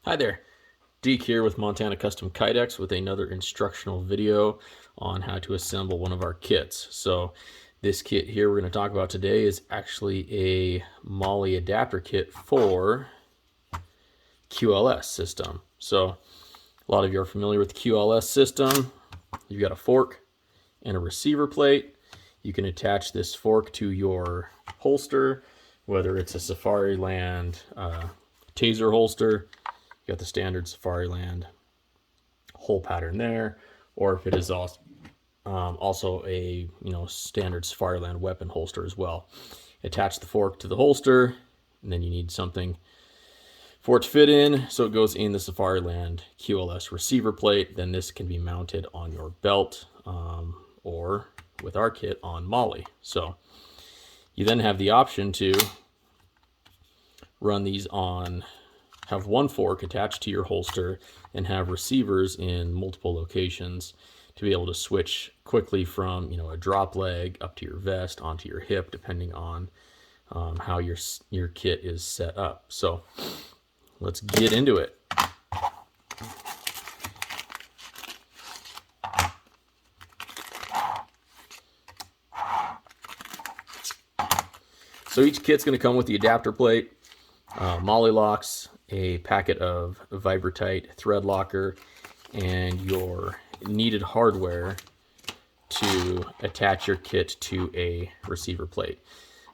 Hi there, Deke here with Montana Custom Kydex with another instructional video on how to assemble one of our kits. So this kit here we're going to talk about today is actually a MOLLE adapter kit for QLS system. So a lot of you are familiar with the QLS system. You've got a fork and a receiver plate. You can attach this fork to your holster, whether it's a Safariland taser holster. You got the standard Safariland hole pattern there, or if it is also a standard Safariland weapon holster as well. Attach the fork to the holster, and then you need something for it to fit in, so it goes in the Safariland QLS receiver plate. Then this can be mounted on your belt, or with our kit on MOLLE. So you then have the option to run these on, have one fork attached to your holster and have receivers in multiple locations to be able to switch quickly from a drop leg up to your vest onto your hip, depending on how your kit is set up. So let's get into it. So each kit's going to come with the adapter plate, MOLLE locks, a packet of Vibratite thread locker, and your needed hardware to attach your kit to a receiver plate.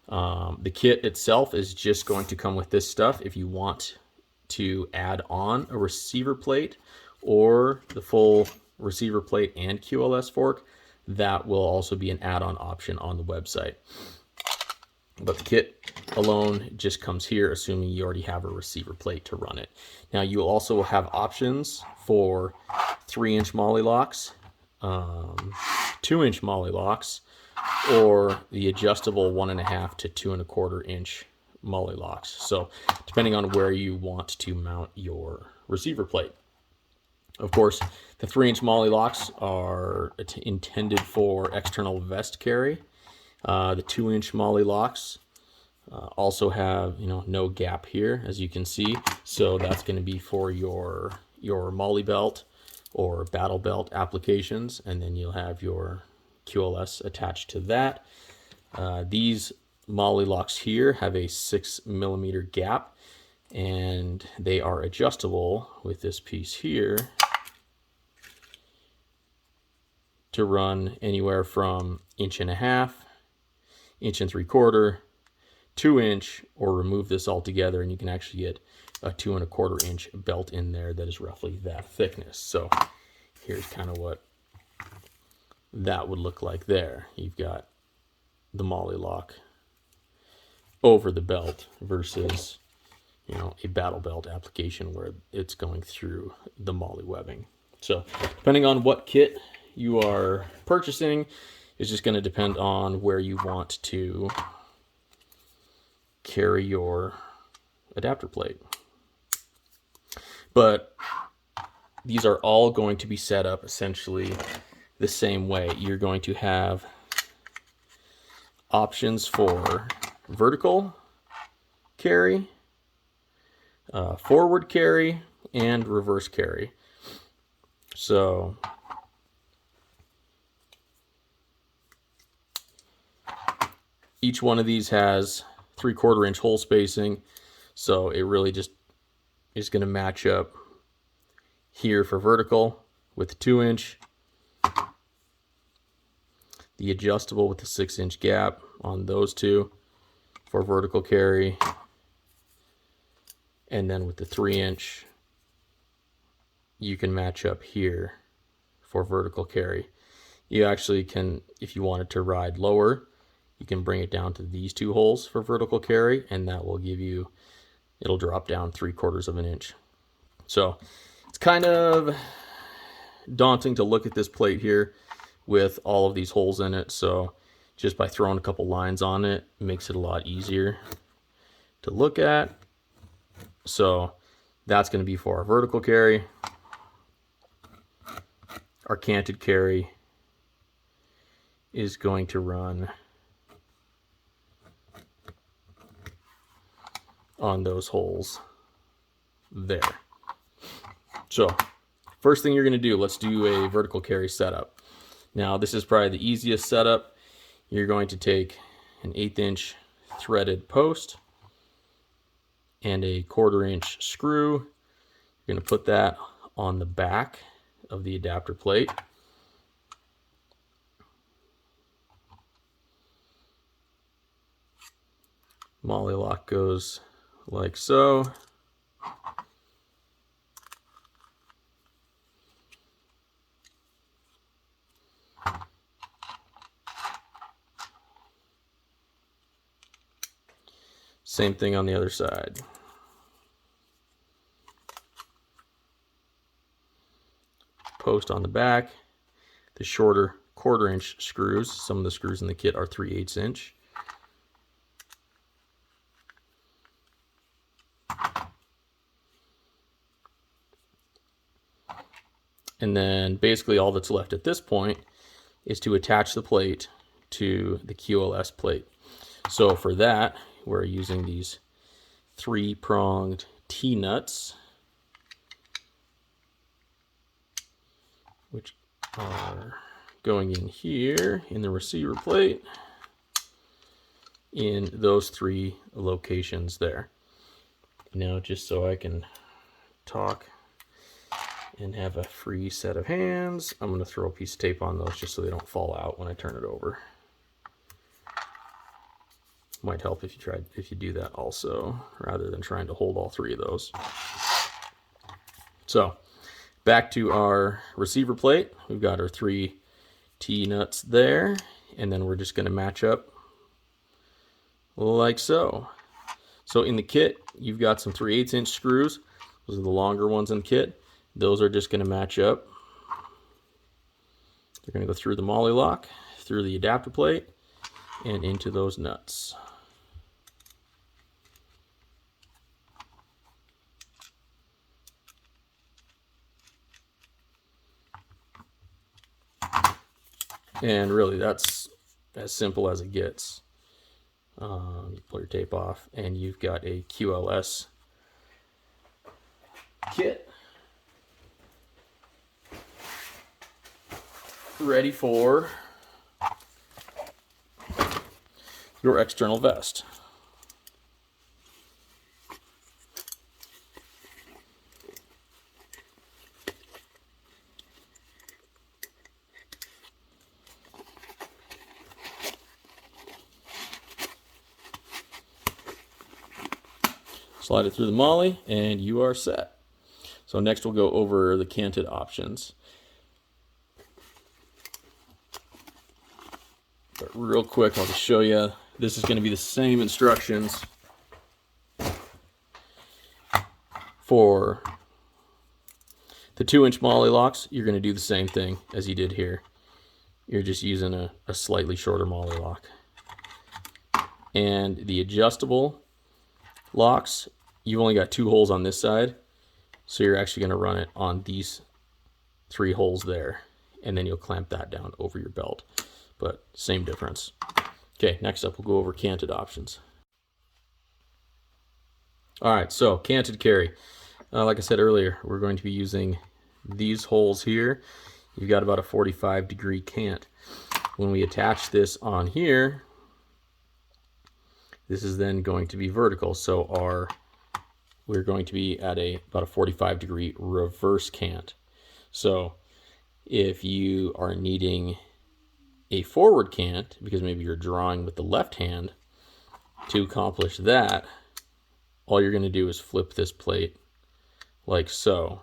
The kit itself is just going to come with this stuff. If you want to add on a receiver plate or the full receiver plate and QLS fork, that will also be an add-on option on the website. But the kit alone just comes here, assuming you already have a receiver plate to run it. Now you also have options for 3-inch MOLLE locks, 2-inch MOLLE locks, or the adjustable 1.5 to 2.25 inch MOLLE locks. So depending on where you want to mount your receiver plate. Of course, the 3-inch MOLLE locks are intended for external vest carry. The 2-inch MOLLE locks also have no gap here, as you can see, so that's going to be for your MOLLE belt or battle belt applications, and then you'll have your QLS attached to that. These MOLLE locks here have a 6mm gap, and they are adjustable with this piece here to run anywhere from 1.5 inch, 1.75 inch, 2-inch, or remove this altogether, and you can actually get a 2.25 inch belt in there that is roughly that thickness. So here's kind of what that would look like there. You've got the MOLLE lock over the belt versus a battle belt application where it's going through the MOLLE webbing. So depending on what kit you are purchasing, it's just going to depend on where you want to carry your adapter plate. But these are all going to be set up essentially the same way. You're going to have options for vertical carry, forward carry, and reverse carry. So each one of these has 3/4 inch hole spacing, so it really just is going to match up here for vertical with the 2-inch, the adjustable with the 6-inch gap on those two for vertical carry, and then with the 3-inch you can match up here for vertical carry. You actually can, if you wanted to ride lower, you can bring it down to these 2 holes for vertical carry, and that will give you, it'll drop down 3/4 inch. So it's kind of daunting to look at this plate here with all of these holes in it. So just by throwing a couple lines on it makes it a lot easier to look at. So that's going to be for our vertical carry. Our canted carry is going to run on those holes there. So first thing you're going to do, let's do a vertical carry setup. Now this is probably the easiest setup. You're going to take an 1/8 inch threaded post and a 1/4 inch screw. You're going to put that on the back of the adapter plate. MOLLE lock goes like so. Same thing on the other side. Post on the back. The shorter 1/4 inch screws. Some of the screws in the kit are 3/8 inch. And then basically all that's left at this point is to attach the plate to the QLS plate. So for that, we're using these 3-pronged T-nuts, which are going in here in the receiver plate in those 3 locations there. Now, just so I can talk and have a free set of hands, I'm going to throw a piece of tape on those just so they don't fall out when I turn it over. Might help if you do that also, rather than trying to hold all 3 of those. So back to our receiver plate. We've got our 3 T-nuts there, and then we're just going to match up like so. So in the kit, you've got some 3/8 inch screws. Those are the longer ones in the kit. Those are just going to match up. They're going to go through the MOLLE lock, through the adapter plate, and into those nuts. And really, that's as simple as it gets. You pull your tape off, and you've got a QLS kit ready for your external vest. Slide it through the MOLLE, and you are set. So next we'll go over the canted options. But real quick, I'll just show you. This is going to be the same instructions for the 2-inch MOLLE locks. You're going to do the same thing as you did here. You're just using a slightly shorter MOLLE lock. And the adjustable locks, you've only got 2 holes on this side, so you're actually going to run it on these 3 holes there, and then you'll clamp that down over your belt. But same difference. Okay, next up we'll go over canted options. All right, so canted carry. Like I said earlier, we're going to be using these holes here. You've got about a 45-degree cant. When we attach this on here, this is then going to be vertical. So we're going to be at about a 45-degree reverse cant. So if you are needing a forward cant, because maybe you're drawing with the left hand, to accomplish that, all you're going to do is flip this plate like so.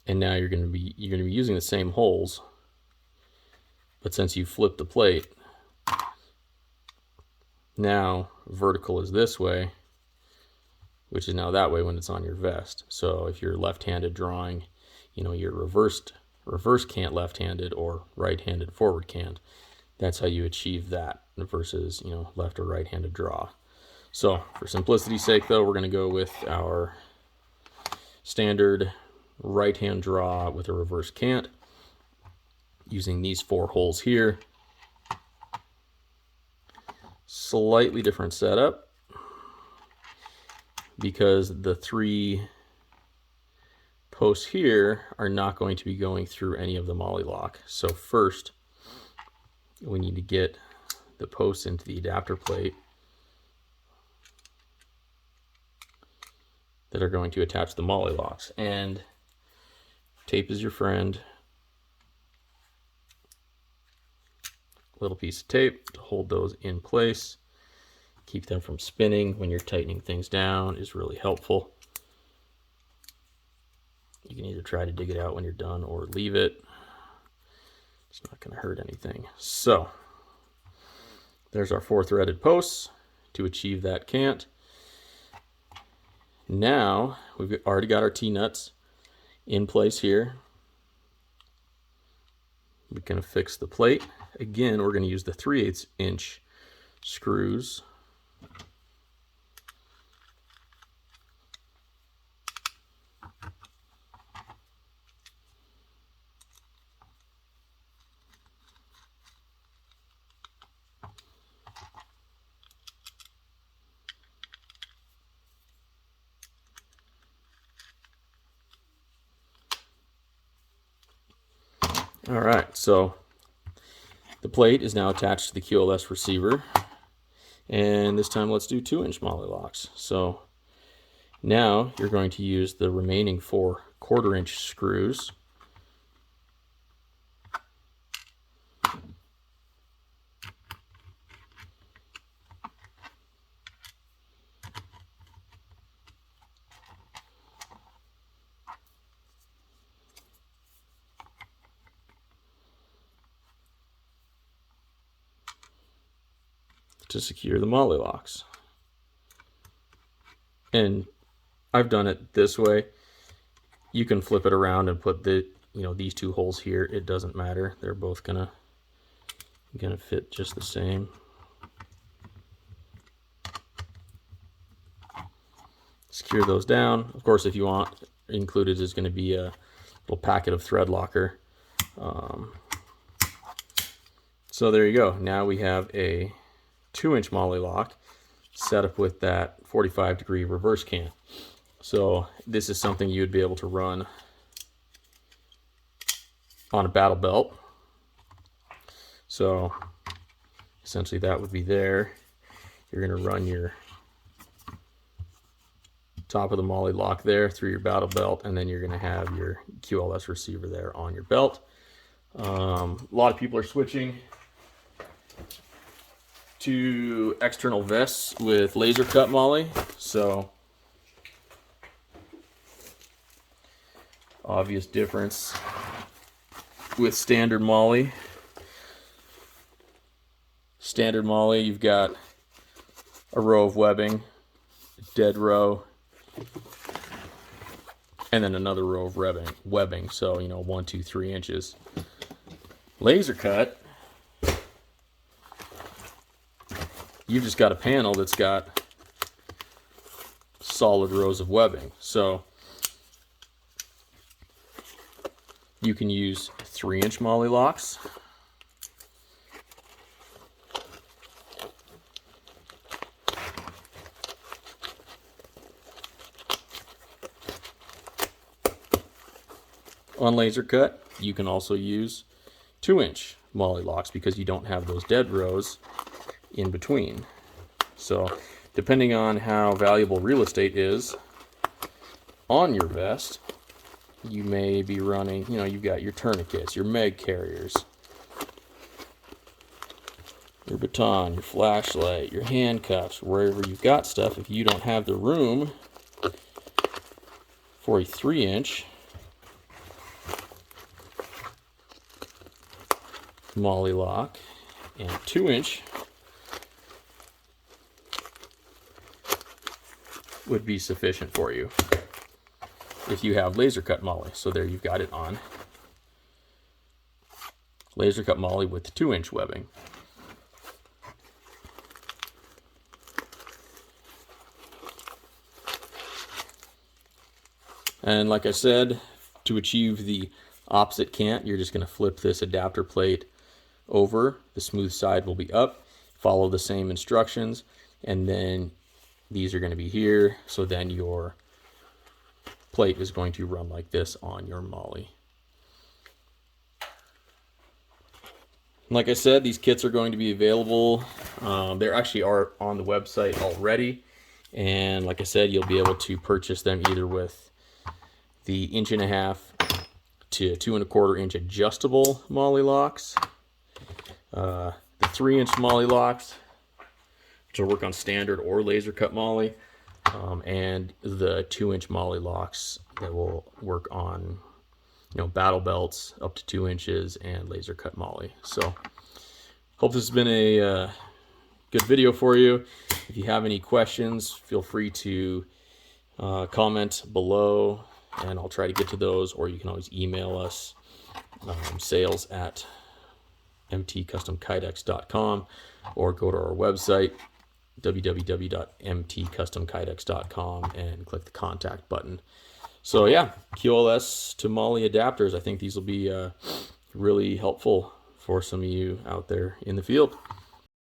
And now you're going to be using the same holes, but since you flip the plate, now vertical is this way, which is now that way when it's on your vest. So if you're left-handed drawing, your reverse cant left-handed or right-handed forward cant, that's how you achieve that versus left or right-handed draw. So for simplicity's sake though, we're going to go with our standard right-hand draw with a reverse cant using these 4 holes here. Slightly different setup because the 3 posts here are not going to be going through any of the MOLLE lock. So first, we need to get the posts into the adapter plate that are going to attach the MOLLE locks. And tape is your friend. Little piece of tape to hold those in place. Keep them from spinning when you're tightening things down is really helpful. You can either try to dig it out when you're done or leave it. It's not going to hurt anything. So there's our 4-threaded posts to achieve that cant. Now we've already got our T-nuts in place here. We're going to fix the plate. Again, we're going to use the 3/8 inch screws. All right, so the plate is now attached to the QLS receiver, and this time let's do 2-inch MOLLE locks. So now you're going to use the remaining 4 1/4-inch screws. To secure the MOLLE locks. And I've done it this way. You can flip it around and put the, these 2 holes here. It doesn't matter. They're both gonna fit just the same. Secure those down. Of course, if you want, included is going to be a little packet of thread locker. So there you go. Now we have a 2-inch MOLLE lock set up with that 45-degree reverse cant. So this is something you would be able to run on a battle belt. So essentially that would be there. You're going to run your top of the MOLLE lock there through your battle belt, and then you're going to have your QLS receiver there on your belt. A lot of people are switching to external vests with laser cut MOLLE. So obvious difference with standard MOLLE. Standard MOLLE, you've got a row of webbing, dead row, and then another row of webbing. So 1, 2, 3 inches. Laser cut, you've just got a panel that's got solid rows of webbing. So you can use 3-inch MOLLE locks. On laser cut, you can also use 2-inch MOLLE locks because you don't have those dead rows in between. So depending on how valuable real estate is on your vest, you may be running, you've got your tourniquets, your meg carriers, your baton, your flashlight, your handcuffs, wherever you've got stuff. If you don't have the room for a 3-inch MOLLE lock and 2-inch would be sufficient for you if you have laser cut MOLLE. So there you've got it on laser cut MOLLE with 2-inch webbing. And like I said, to achieve the opposite cant, you're just going to flip this adapter plate over. The smooth side will be up. Follow the same instructions, and then these are going to be here. So then your plate is going to run like this on your MOLLE. Like I said, these kits are going to be available. They actually are on the website already. And like I said, you'll be able to purchase them either with the 1.5 to 2 1/4 inch adjustable MOLLE locks, the 3-inch MOLLE locks, which will work on standard or laser cut MOLLE, and the 2-inch MOLLE locks that will work on, battle belts up to 2 inches and laser cut MOLLE. So hope this has been a good video for you. If you have any questions, feel free to comment below and I'll try to get to those, or you can always email us, sales@mtcustomkydex.com, or go to our website, www.mtcustomkydex.com, and click the contact button. So yeah, QLS to MOLLE adapters. I think these will be really helpful for some of you out there in the field.